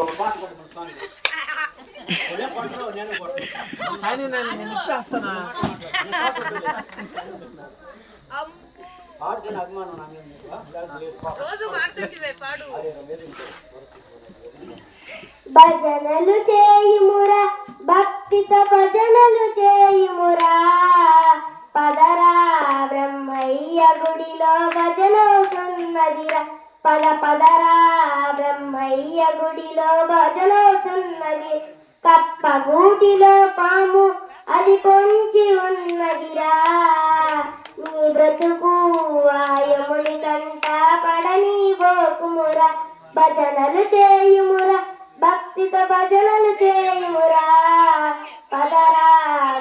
ఒక పాట పట్టుకుని స్వామి నేను పాడుతున్న అభిమానం భజనలు చేయుమురా భక్తితో భజనలు చేయుమురా పదరా బ్రహ్మయ్య గుడిలో భజనవుతున్నదిరా పదరా బ్రహ్మయ్య గుడిలో భజనవుతున్నది కప్ప గూటిలో పాము అది పొంచి ఉన్నదిరా నీ బ్రతుకు ఆయముని కంట పడని బోకుమురా భజనలు చేయుమురా భక్తితో భజనలు చేయుమురా పదరా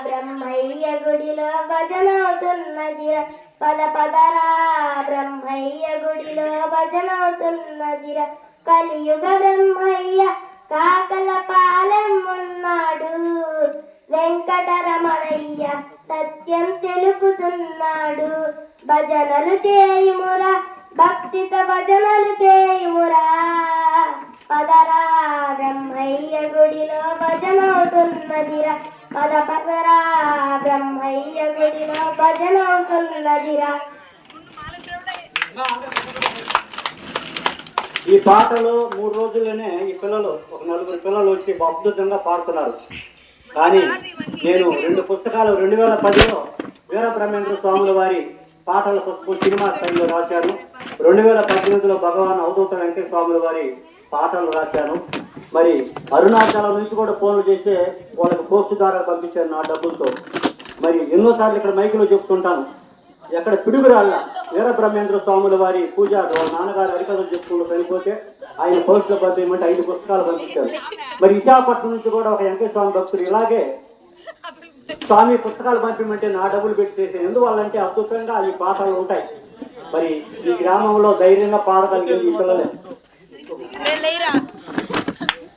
బ్రహ్మయ్య గుడిలో భజనవుతున్నదిరా పదరా బ్రహ్మయ్య గుడిలో భజనవుతున్నదిరా కలియుగ బ్రహ్మయ్య కాకల పాలెం ఉన్నాడు వెంకటరమణయ్య సత్యం తెలుపుతున్నాడు భజనలు చేయుమురా భక్తితో భజనలు చేయుమురా పదరా బ్రహ్మయ్య గుడిలో భజనవుతున్నదిరా పదరా బ్రహ్మయ్య గుడిలో భజనవుతున్నదిరా. ఈ పాటలు 3 రోజుల్లోనే ఈ పిల్లలు ఒక 4 పిల్లలు వచ్చి అద్భుతంగా పాడుతున్నారు. కానీ నేను 2 పుస్తకాలు 2010లో వీరబ్రహ్మేంద్ర స్వాముల వారి పాటల పుస్తకం సినిమా స్థాయిలో రాశాను. 2018లో భగవాన్ అవధూత వెంకట స్వాముల వారి పాటలు రాశాను. మరి అరుణాచలం నుంచి కూడా ఫోన్లు చేస్తే వాళ్ళకి పోస్ట్ ద్వారా పంపించారు నా డబ్బులతో. మరి ఎన్నోసార్లు ఇక్కడ మైకులో చెప్తుంటాను, ఎక్కడ పిడుగురాళ్ళ వీరబ్రహ్మేంద్ర స్వాముల వారి పూజ వాళ్ళ నాన్నగారు హరికథలు చెప్పుకుంటూ చనిపోతే ఆయన పోస్టులో పంపించమంటే 5 పుస్తకాలు పంపించారు. మరి విశాఖపట్నం నుంచి కూడా ఒక వెంకటేశ్వర స్వామి భక్తులు ఇలాగే స్వామి పుస్తకాలు పంపించమంటే నా డబ్బులు పెట్టి చేసాను. ఎందువల్లంటే అద్భుతంగా ఈ పాటలు ఉంటాయి. మరి ఈ గ్రామంలో ధైర్యంగా పాడగలిగేది ఈ పిల్లలే.